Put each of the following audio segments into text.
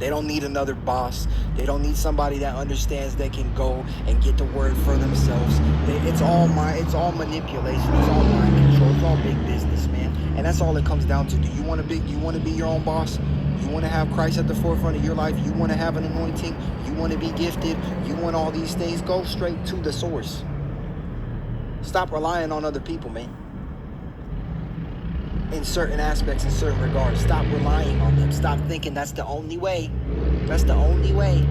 They don't need another boss. They don't need somebody that understands they can go and get the word for themselves. It's all manipulation. It's all mind control. It's all big business, man. And that's all it comes down to. Do you want to be your own boss? You want to have Christ at the forefront of your life? You want to have an anointing? You want to be gifted? You want all these things? Go straight to the source. Stop relying on other people, man. In certain aspects, in certain regards. Stop relying on them. Stop thinking that's the only way. That's the only way.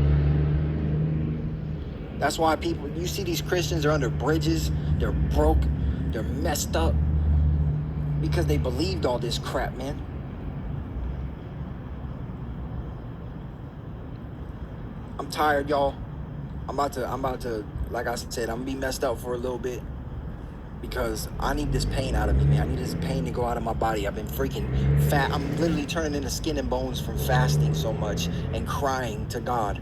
That's why you see these Christians are under bridges. They're broke. They're messed up. Because they believed all this crap, man. I'm tired, y'all. I'm about to, like I said, I'm gonna be messed up for a little bit. Because I need this pain out of me, man. I need this pain to go out of my body. I've been freaking fat. I'm literally turning into skin and bones from fasting so much and crying to God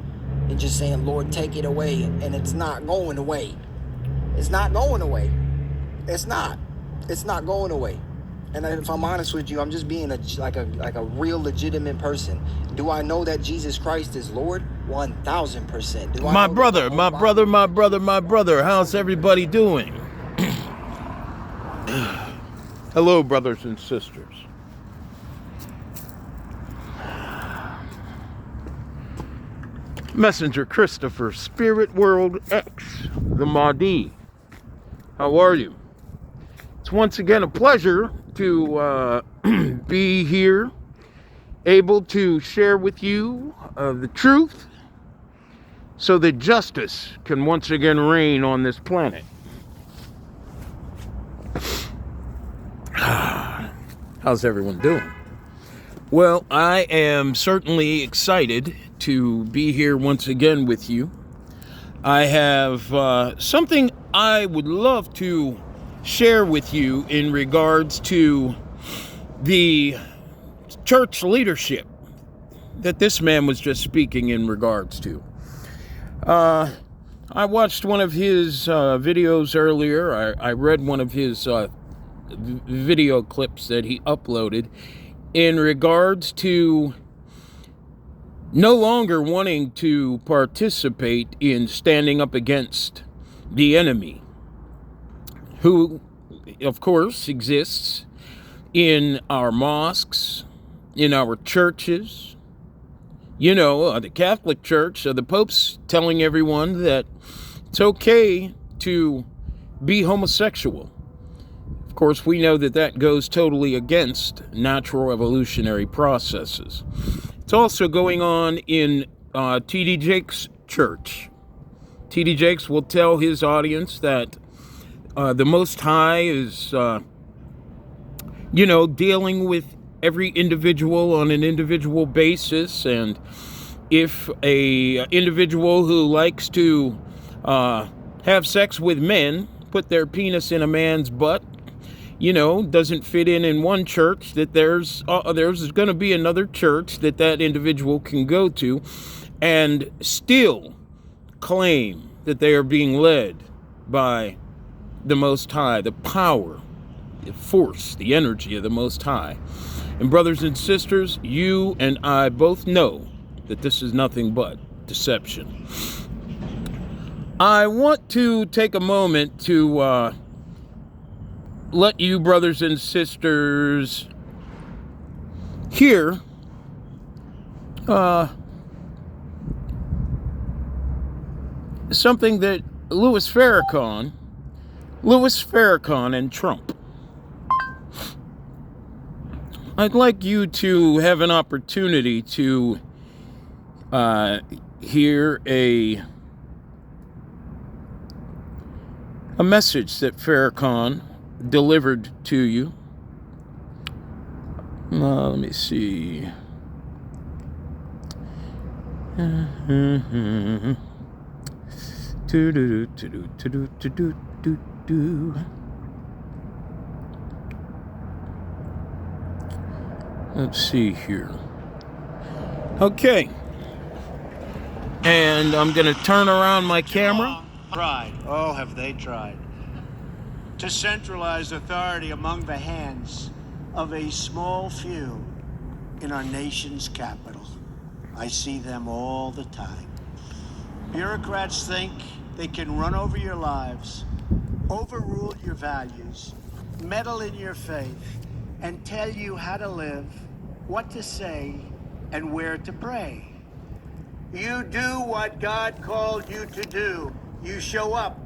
and just saying, Lord, take it away. And it's not going away. It's not going away. It's not going away. And if I'm honest with you, I'm just being like a real legitimate person. Do I know that Jesus Christ is Lord? 1,000%. My brother. How's everybody doing? Hello, brothers and sisters. Messenger Christopher, Spirit World X, the Mahdi. How are you? It's once again a pleasure to be here, able to share with you the truth so that justice can once again reign on this planet. How's everyone doing? Well, I am certainly excited to be here once again with you. I have something I would love to share with you in regards to the church leadership that this man was just speaking in regards to. I watched one of his videos earlier. I read one of his video clips that he uploaded in regards to no longer wanting to participate in standing up against the enemy, who, of course, exists in our mosques, in our churches. You know, the Catholic Church, the Pope's telling everyone that it's okay to be homosexual. Of course, we know that that goes totally against natural evolutionary processes. It's also going on in T.D. Jakes' church. T.D. Jakes will tell his audience that the Most High is, dealing with every individual on an individual basis, and if a individual who likes to have sex with men, put their penis in a man's butt, doesn't fit in one church, that there's going to be another church that individual can go to and still claim that they are being led by the Most High, the power, the force, the energy of the Most High. And brothers and sisters, you and I both know that this is nothing but deception. I want to take a moment to let you brothers and sisters hear something that Louis Farrakhan and Trump. I'd like you to have an opportunity to hear a message that Farrakhan delivered to you. Let me see. Let's see here. Okay. And I'm going to turn around my camera. Tried. Oh, have they tried to centralize authority among the hands of a small few in our nation's capital. I see them all the time. Bureaucrats think they can run over your lives, overrule your values, meddle in your faith, and tell you how to live, what to say, and where to pray. You do what God called you to do. You show up.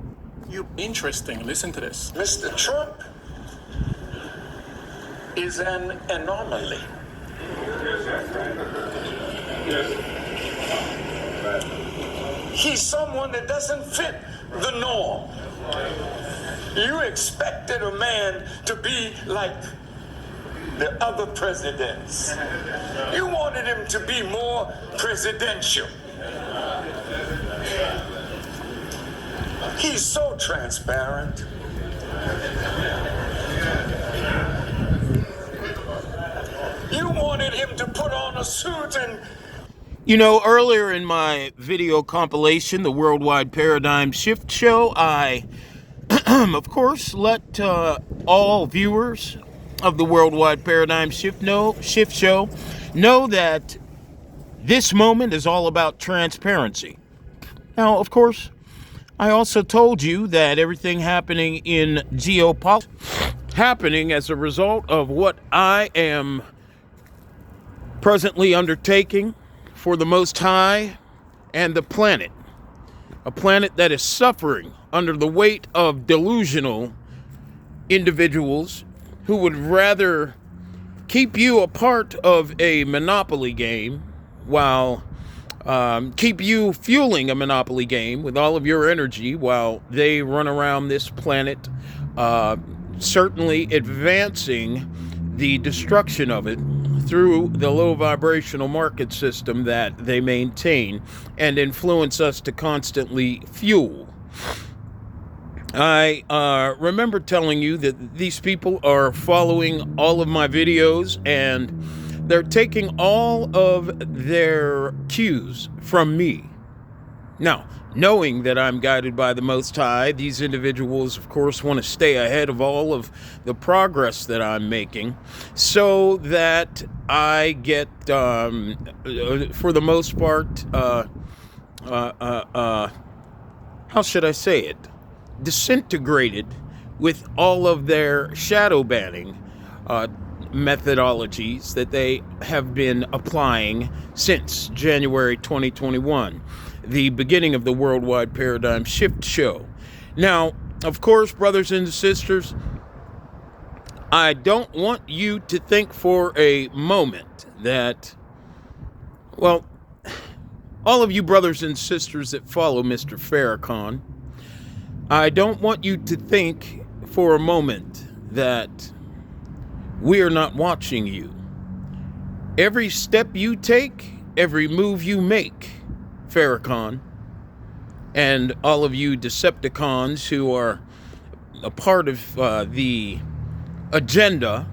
You... Interesting. Listen to this. Mr. Trump is an anomaly. He's someone that doesn't fit the norm. You expected a man to be like the other presidents. You wanted him to be more presidential. He's so transparent. You wanted him to put on a suit and... You know, earlier in my video compilation, The Worldwide Paradigm Shift Show, I, of course, let all viewers of the Worldwide Paradigm Shift Show know that this moment is all about transparency. Now, of course, I also told you that everything happening in geopolitics happening as a result of what I am presently undertaking for the Most High and the planet. A planet that is suffering under the weight of delusional individuals who would rather keep you a part of a monopoly game while keep you fueling a monopoly game with all of your energy while they run around this planet, certainly advancing the destruction of it through the low vibrational market system that they maintain and influence us to constantly fuel. I remember telling you that these people are following all of my videos and they're taking all of their cues from me. Now, knowing that I'm guided by the Most High, these individuals, of course, want to stay ahead of all of the progress that I'm making so that I get, for the most part, how should I say it, disintegrated with all of their shadow banning methodologies that they have been applying since January 2021, the beginning of the Worldwide Paradigm Shift Show. Now, of course, brothers and sisters, I don't want you to think for a moment that, well, all of you brothers and sisters that follow Mr. Farrakhan, I don't want you to think for a moment that we are not watching you. Every step you take, every move you make, Farrakhan, and all of you Decepticons who are a part of the agenda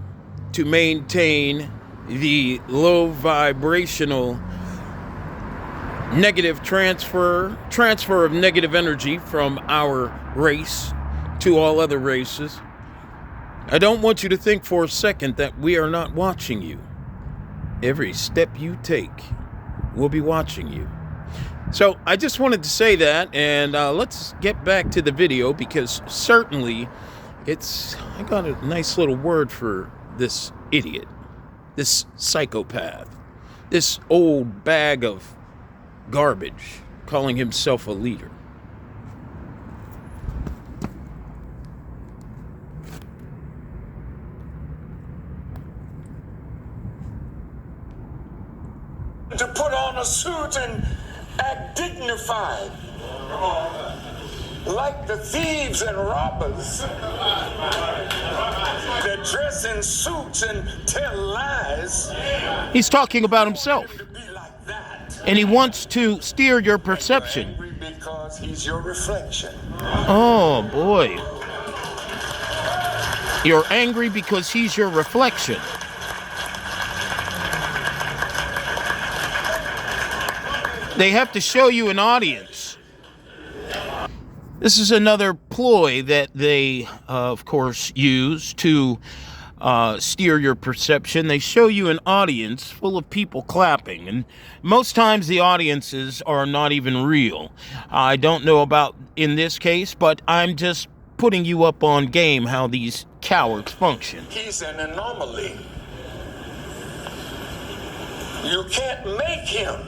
to maintain the low vibrational negative transfer of negative energy from our race to all other races. I don't want you to think for a second that we are not watching you. Every step you take, we'll be watching you. So I just wanted to say that, and let's get back to the video, because certainly I got a nice little word for this idiot, this psychopath, this old bag of garbage calling himself a leader. To put on a suit and act dignified, like the thieves and robbers that dress in suits and tell lies. He's talking about himself, and he wants to steer your perception. Because he's your reflection. Oh boy, you're angry because he's your reflection. They have to show you an audience. This is another ploy that they, of course, use to steer your perception. They show you an audience full of people clapping, and most times the audiences are not even real. I don't know about in this case, but I'm just putting you up on game how these cowards function. He's an anomaly. You can't make him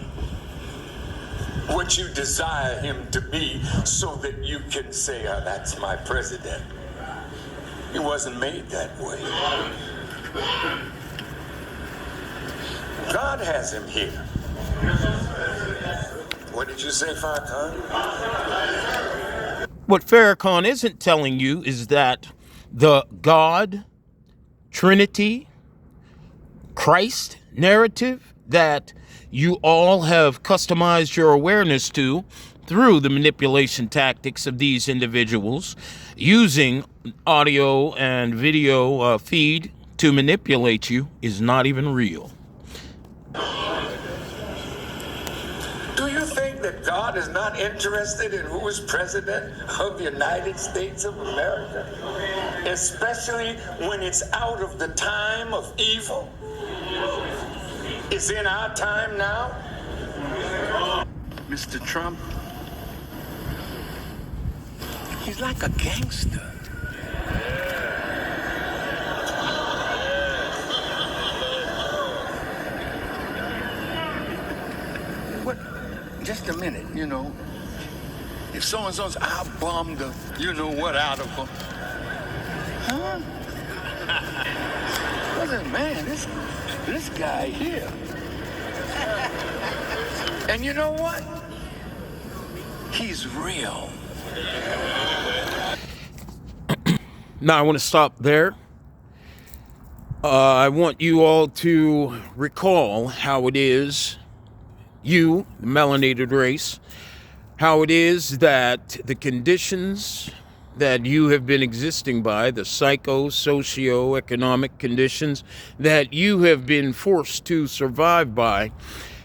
what you desire him to be so that you can say, oh, that's my president. He wasn't made that way. God has him here. What did you say, Farrakhan? What Farrakhan isn't telling you is that the God, Trinity, Christ narrative that you all have customized your awareness to through the manipulation tactics of these individuals using audio and video feed to manipulate you is not even real. Do you think that God is not interested in who is president of the United States of America? Especially when it's out of the time of evil? It's in our time now? Mr. Trump, he's like a gangster. What? Just a minute, you know. If so-and-so's, I bombed the you-know-what out of them. Huh? Listen, man, this guy here. And you know what? He's real. Now, I want to stop there. I want you all to recall how it is, you, the melanated race, how it is that the conditions that you have been existing by, the socio-economic conditions that you have been forced to survive by,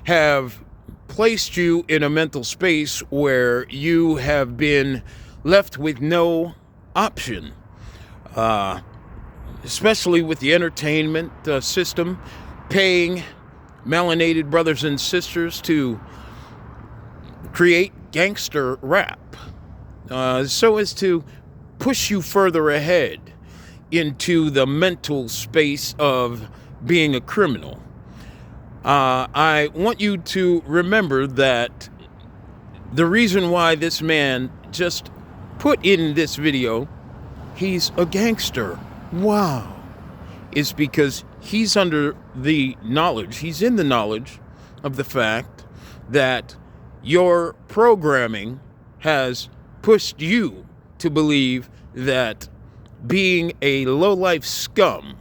have placed you in a mental space where you have been left with no option, especially with the entertainment system paying melanated brothers and sisters to create gangster rap so as to push you further ahead into the mental space of being a criminal. I want you to remember that the reason why this man just put in this video, he's a gangster, wow, is because he's under the knowledge, he's in the knowledge of the fact that your programming has pushed you to believe that being a low-life scum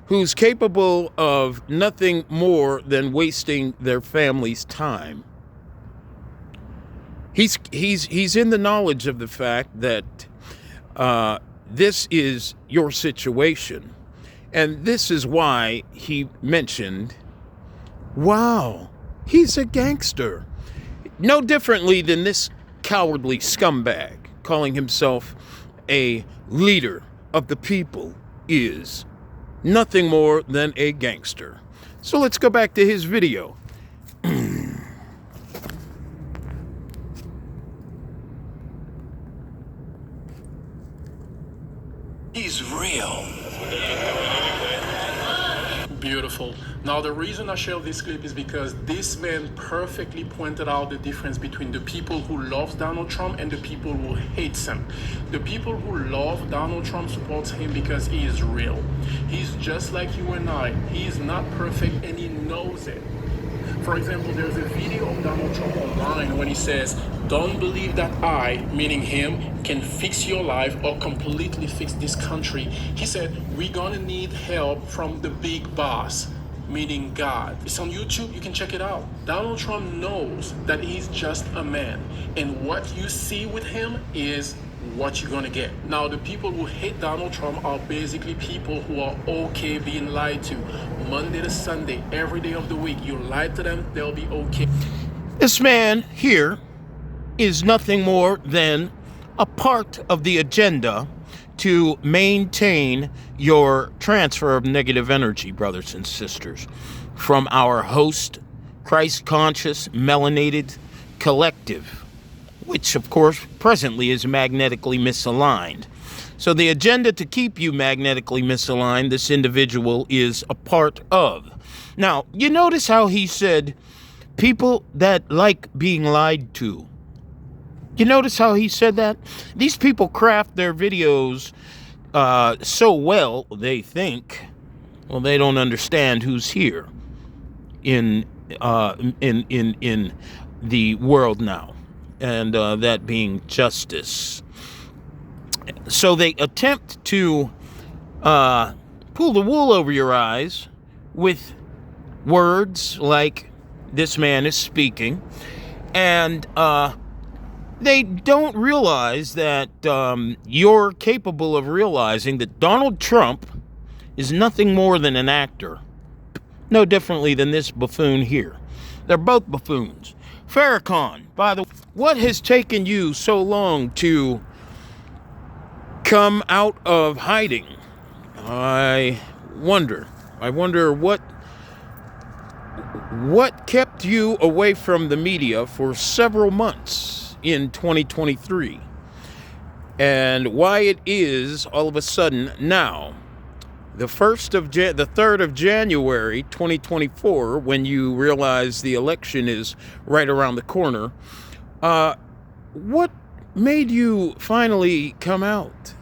who's capable of nothing more than wasting their family's time. He's in the knowledge of the fact that this is your situation. And this is why he mentioned, wow, he's a gangster. No differently than this cowardly scumbag calling himself a leader of the people is nothing more than a gangster. So let's go back to his video. He's real. Beautiful. Now, the reason I share this clip is because this man perfectly pointed out the difference between the people who love Donald Trump and the people who hates him. The people who love Donald Trump supports him because he is real. He's just like you and I. He is not perfect and he knows it. For example, there's a video of Donald Trump online when he says, "Don't believe that I," meaning him, "can fix your life or completely fix this country." He said, "We're gonna need help from the big boss," meaning God. It's on YouTube, you can check it out. Donald Trump knows that he's just a man, and what you see with him is what you're gonna get. Now, the people who hate Donald Trump are basically people who are okay being lied to. Monday to Sunday, every day of the week, you lie to them, they'll be okay. This man here is nothing more than a part of the agenda to maintain your transfer of negative energy, brothers and sisters, from our host, Christ-conscious, melanated collective, which, of course, presently is magnetically misaligned. So the agenda to keep you magnetically misaligned, this individual is a part of. Now, you notice how he said, people that like being lied to. You notice how he said that? These people craft their videos so well, they think, well, they don't understand who's here in the world now, and that being justice. So they attempt to pull the wool over your eyes with words like this man is speaking, and they don't realize that you're capable of realizing that Donald Trump is nothing more than an actor, no differently than this buffoon here. They're both buffoons. Farrakhan, by the way, what has taken you so long to come out of hiding? I wonder what kept you away from the media for several months in 2023, and why it is all of a sudden now, the 3rd of January 2024, when you realize the election is right around the corner. What made you finally come out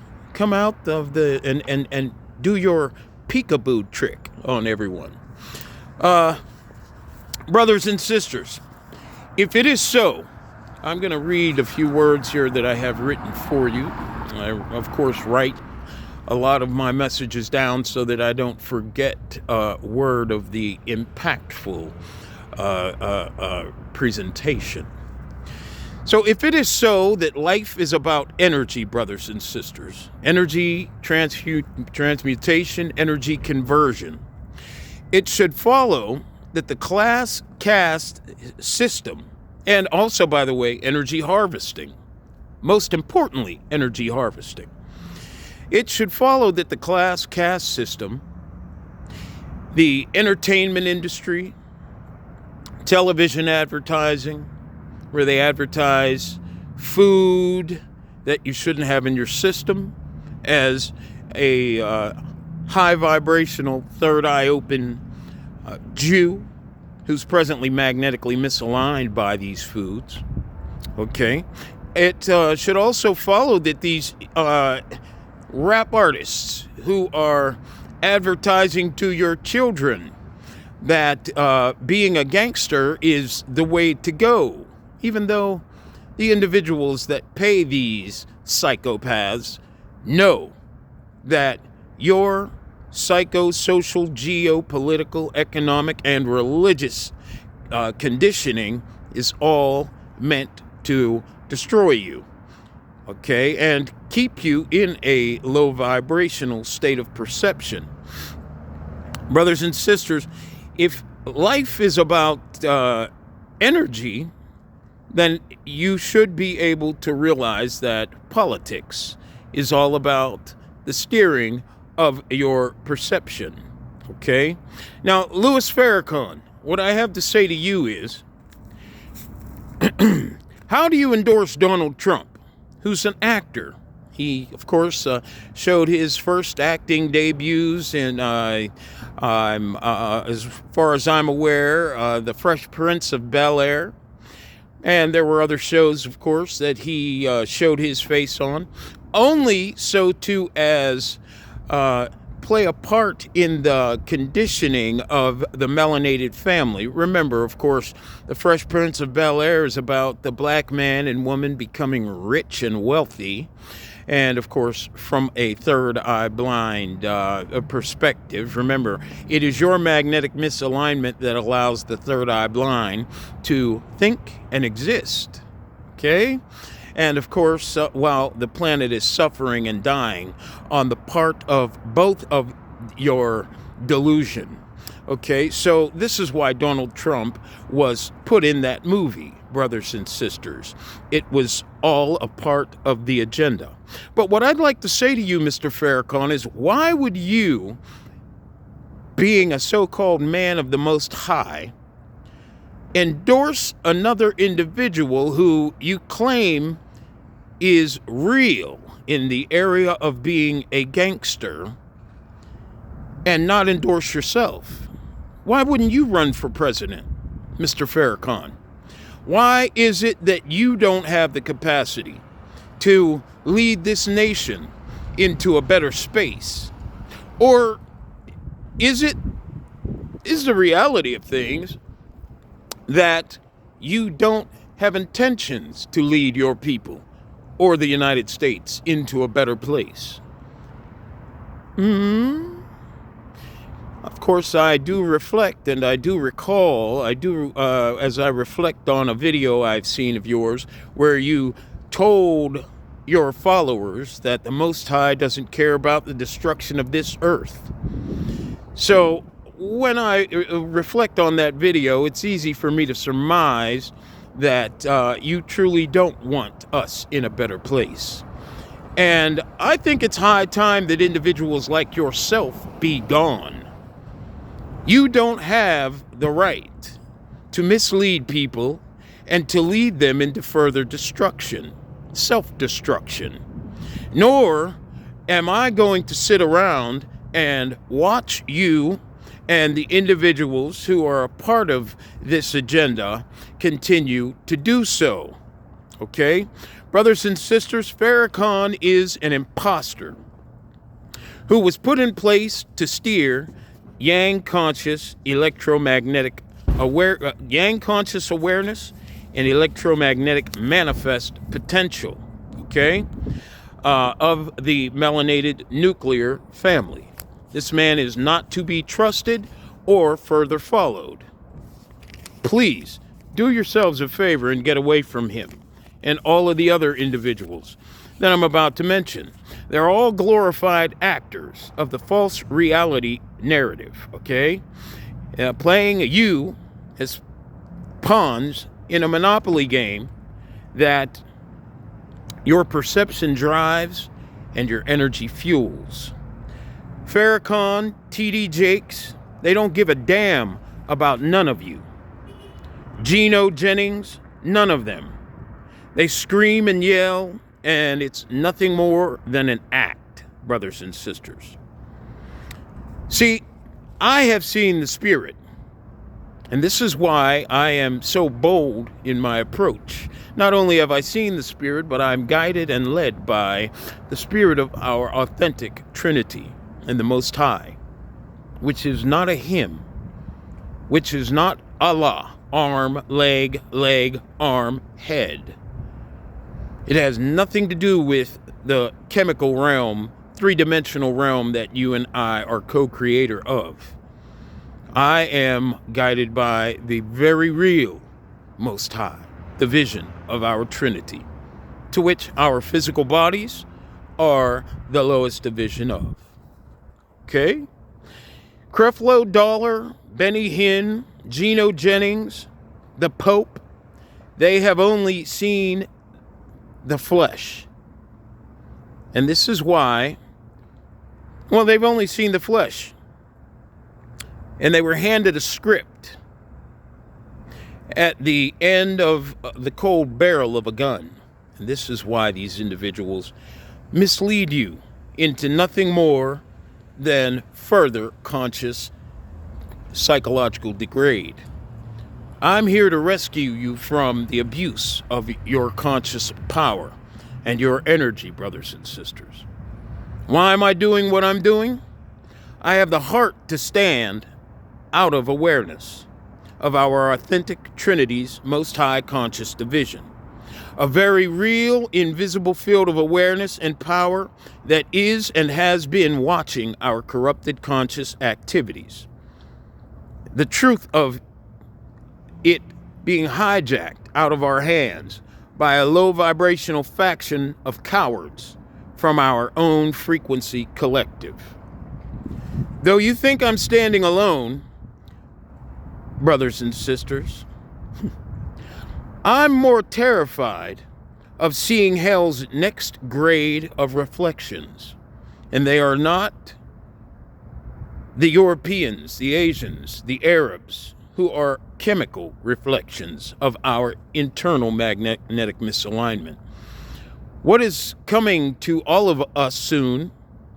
of the and do your peekaboo trick on everyone? Brothers and sisters, if it is so, I'm going to read a few words here that I have written for you. I, of course, write a lot of my messages down so that I don't forget a word of the impactful presentation. So if it is so that life is about energy, brothers and sisters, energy transmutation, energy conversion, it should follow that the class caste system, and also, by the way, energy harvesting, most importantly, energy harvesting, it should follow that the class caste system, the entertainment industry, television advertising, where they advertise food that you shouldn't have in your system as a high vibrational, third eye open Jew who's presently magnetically misaligned by these foods. Okay. It should also follow that these rap artists who are advertising to your children that being a gangster is the way to go, even though the individuals that pay these psychopaths know that your psychosocial, geopolitical, economic, and religious conditioning is all meant to destroy you, okay, and keep you in a low vibrational state of perception. Brothers and sisters, if life is about energy, then you should be able to realize that politics is all about the steering of your perception, okay? Now, Louis Farrakhan, what I have to say to you is, how do you endorse Donald Trump, who's an actor? He, of course, showed his first acting debuts in, as far as I'm aware, The Fresh Prince of Bel-Air. And there were other shows, of course, that he showed his face on, only so too as play a part in the conditioning of the melanated family. Remember, of course, The Fresh Prince of Bel-Air is about the black man and woman becoming rich and wealthy. And, of course, from a third eye blind perspective. Remember, it is your magnetic misalignment that allows the third eye blind to think and exist. Okay? And, of course, while the planet is suffering and dying on the part of both of your delusion. Okay, so this is why Donald Trump was put in that movie, brothers and sisters. It was all a part of the agenda. But what I'd like to say to you, Mr. Farrakhan, is why would you, being a so-called man of the Most High, endorse another individual who you claim is real in the area of being a gangster and not endorse yourself? Why wouldn't you run for president, Mr. Farrakhan? Why is it that you don't have the capacity to lead this nation into a better space? Or is the reality of things that you don't have intentions to lead your people or the United States into a better place? Of course, I do reflect and I do recall, as I reflect on a video I've seen of yours where you told your followers that the Most High doesn't care about the destruction of this earth. So when I reflect on that video, it's easy for me to surmise that you truly don't want us in a better place. And I think it's high time that individuals like yourself be gone. You don't have the right to mislead people and to lead them into further destruction, self-destruction. Nor am I going to sit around and watch you and the individuals who are a part of this agenda continue to do so. Okay? Brothers and sisters, Farrakhan is an imposter who was put in place to steer yang conscious awareness and electromagnetic manifest potential, okay, of the melanated nuclear family. This man is not to be trusted or further followed. Please do yourselves a favor and get away from him and all of the other individuals that I'm about to mention. They're all glorified actors of the false reality narrative, okay? Playing you as pawns in a monopoly game that your perception drives and your energy fuels. Farrakhan, T.D. Jakes, they don't give a damn about none of you. Geno Jennings, none of them. They scream and yell, and it's nothing more than an act, brothers and sisters. See, I have seen the spirit, and this is why I am so bold in my approach. Not only have I seen the spirit, but I'm guided and led by the spirit of our authentic Trinity and the Most High, which is not a hymn, which is not Allah, arm, leg, arm, head. It has nothing to do with the chemical realm, three-dimensional realm that you and I are co-creator of. I am guided by the very real Most High, the vision of our Trinity, to which our physical bodies are the lowest division of. Okay? Creflo Dollar, Benny Hinn, Geno Jennings, the Pope, they have only seen the flesh. And this is why, well, they've only seen the flesh. And they were handed a script at the end of the cold barrel of a gun. And this is why these individuals mislead you into nothing more than further conscious psychological degrade. I'm here to rescue you from the abuse of your conscious power and your energy, brothers and sisters. Why am I doing what I'm doing? I have the heart to stand out of awareness of our authentic Trinity's Most High conscious division. A very real, invisible field of awareness and power that is and has been watching our corrupted conscious activities. The truth of it being hijacked out of our hands by a low vibrational faction of cowards from our own frequency collective. Though you think I'm standing alone, brothers and sisters. I'm more terrified of seeing hell's next grade of reflections. And they are not the Europeans, the Asians, the Arabs, who are chemical reflections of our internal magnetic misalignment. What is coming to all of us soon,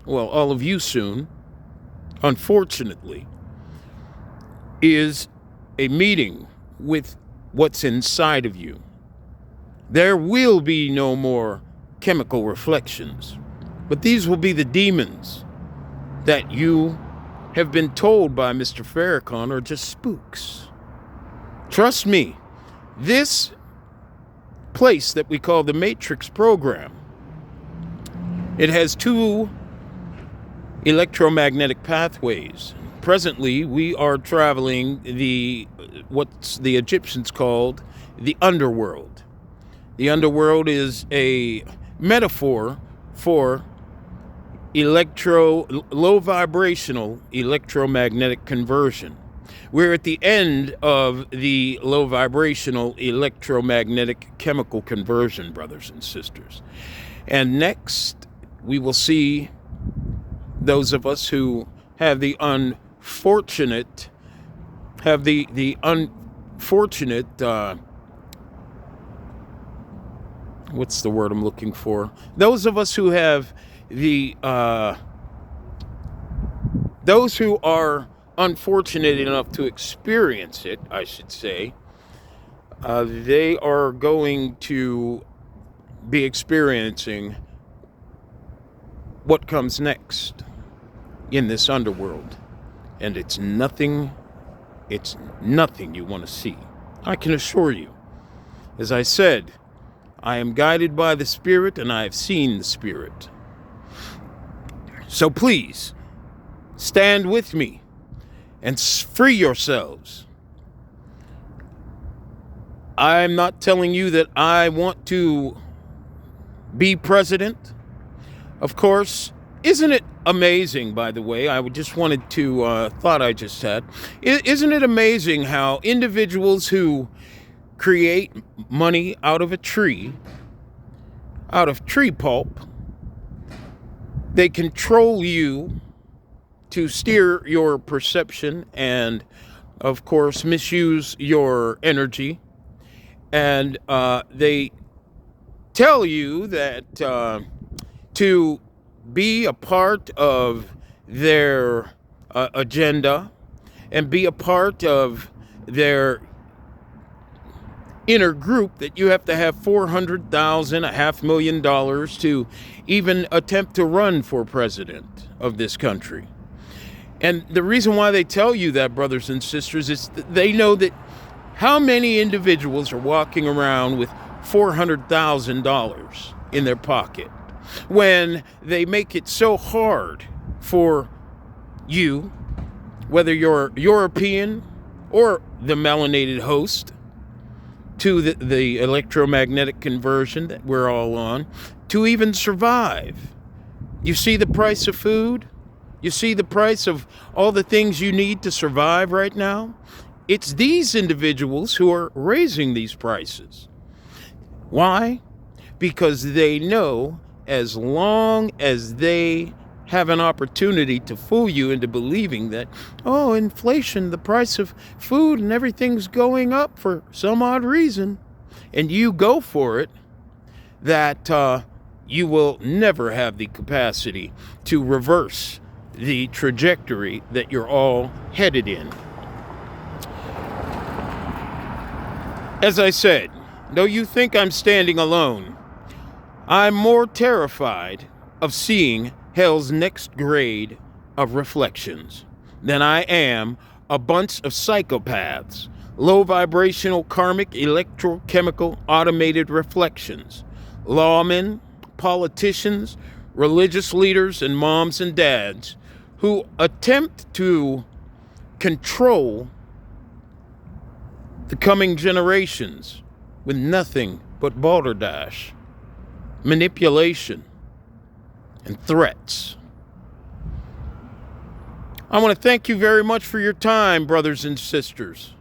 well, all of you soon, unfortunately, is a meeting with what's inside of you. There will be no more chemical reflections, but these will be the demons that you have been told by Mr. Farrakhan are just spooks. Trust me, this place that we call the Matrix program, it has two electromagnetic pathways. Presently, we are traveling what's the Egyptians called the underworld. The underworld is a metaphor for low vibrational electromagnetic conversion. We're at the end of the low vibrational electromagnetic chemical conversion, brothers and sisters. And next, we will see those of us who have the unfortunate, what's the word I'm looking for? Those of us who have those who are unfortunate enough to experience it, I should say, they are going to be experiencing what comes next in this underworld. And it's nothing you want to see. I can assure you. As I said, I am guided by the Spirit and I have seen the Spirit. So please, stand with me and free yourselves. I'm not telling you that I want to be president. Of course, isn't it amazing, by the way, I just wanted to, thought I just had, isn't it amazing how individuals who create money out of tree pulp, they control you to steer your perception and, of course, misuse your energy. And they tell you that to be a part of their agenda and be a part of their inner group, that you have to have $400,000, $500,000 to even attempt to run for president of this country. And the reason why they tell you that, brothers and sisters, is that they know that how many individuals are walking around with $400,000 in their pocket when they make it so hard for you, whether you're European or the melanated host, to the electromagnetic conversion that we're all on, to even survive. You see the price of food? You see the price of all the things you need to survive right now? It's these individuals who are raising these prices. Why? Because they know as long as they have an opportunity to fool you into believing that, oh, inflation, the price of food and everything's going up for some odd reason, and you go for it, that you will never have the capacity to reverse the trajectory that you're all headed in. As I said, though you think I'm standing alone, I'm more terrified of seeing hell's next grade of reflections than I am a bunch of psychopaths, low vibrational karmic electrochemical automated reflections, lawmen, politicians, religious leaders, and moms and dads who attempt to control the coming generations with nothing but balderdash, manipulation, and threats. I want to thank you very much for your time, brothers and sisters.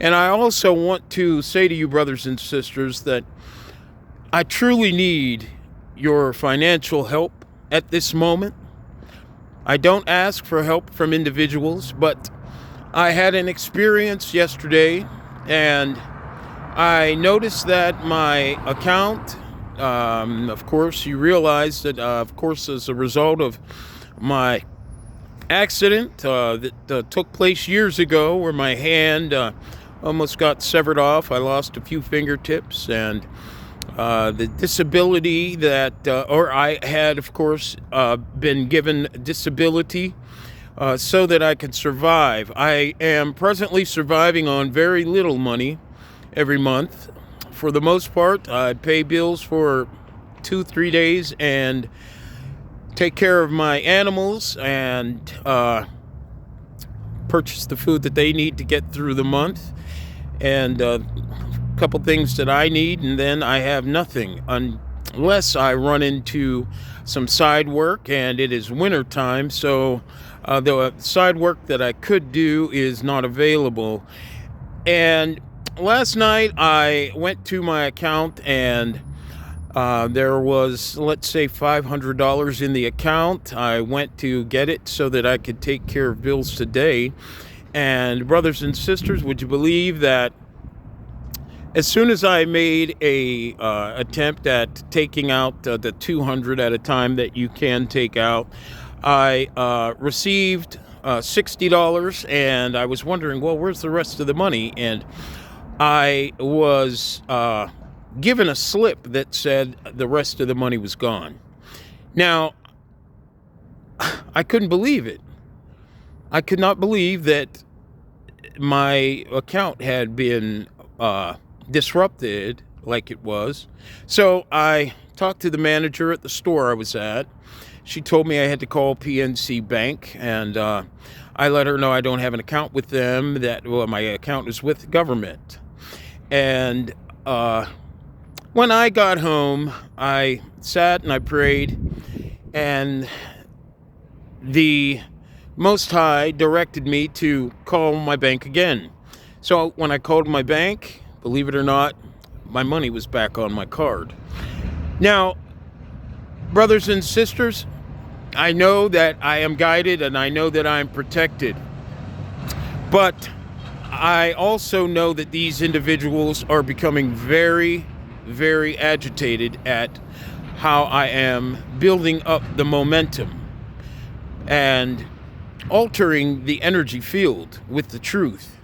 And I also want to say to you, brothers and sisters, that I truly need your financial help at this moment. I don't ask for help from individuals, but I had an experience yesterday, and I noticed that my account, of course, you realize that, of course, as a result of my accident that took place years ago, where my hand almost got severed off. I lost a few fingertips, and the disability that, or I had, of course, been given disability so that I could survive. I am presently surviving on very little money every month. For the most part, I pay bills for 2-3 days and take care of my animals and purchase the food that they need to get through the month, and a couple things that I need, and then I have nothing unless I run into some side work, and it is winter time, so the side work that I could do is not available. And last night I went to my account, and there was, let's say, $500 in the account. I went to get it so that I could take care of bills today. And brothers and sisters, would you believe that as soon as I made a attempt at taking out the $200 at a time that you can take out, I received $60, and I was wondering, well, where's the rest of the money? And I was given a slip that said the rest of the money was gone. Now, I couldn't believe it. I could not believe that my account had been disrupted like it was. So I talked to the manager at the store I was at. She told me I had to call PNC Bank, and I let her know I don't have an account with them, that, well, my account is with the government. And when I got home, I sat and I prayed, and the Most High directed me to call my bank again. So when I called my bank, believe it or not, my money was back on my card. Now, brothers and sisters, I know that I am guided and I know that I am protected. But I also know that these individuals are becoming very, very agitated at how I am building up the momentum and altering the energy field with the truth.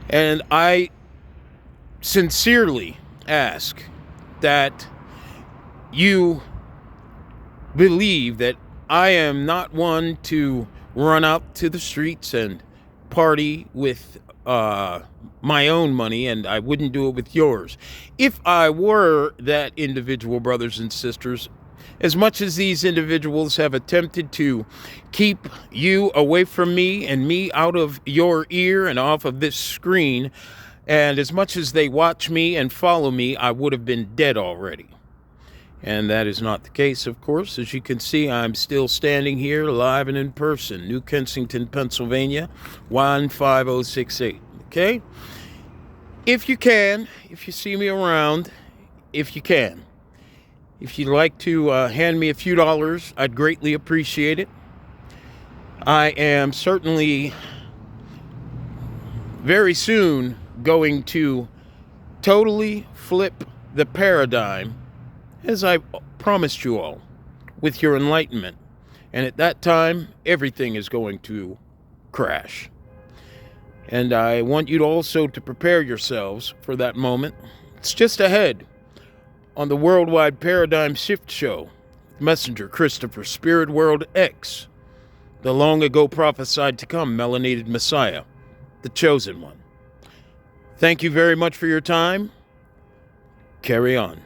And I sincerely ask that you believe that I am not one to run out to the streets and party with my own money, and I wouldn't do it with yours. If I were that individual, brothers and sisters, as much as these individuals have attempted to keep you away from me and me out of your ear and off of this screen, and as much as they watch me and follow me, I would have been dead already. And that is not the case, of course. As you can see, I'm still standing here live and in person, New Kensington, Pennsylvania, 15068. Okay? If you can, if you see me around, if you can, if you'd like to hand me a few dollars, I'd greatly appreciate it. I am certainly very soon going to totally flip the paradigm, as I promised you all, with your enlightenment. And at that time, everything is going to crash. And I want you also to prepare yourselves for that moment. It's just ahead on the Worldwide Paradigm Shift Show. Messenger Christopher, Spirit World X, the long ago prophesied to come melanated Messiah, the chosen one. Thank you very much for your time. Carry on.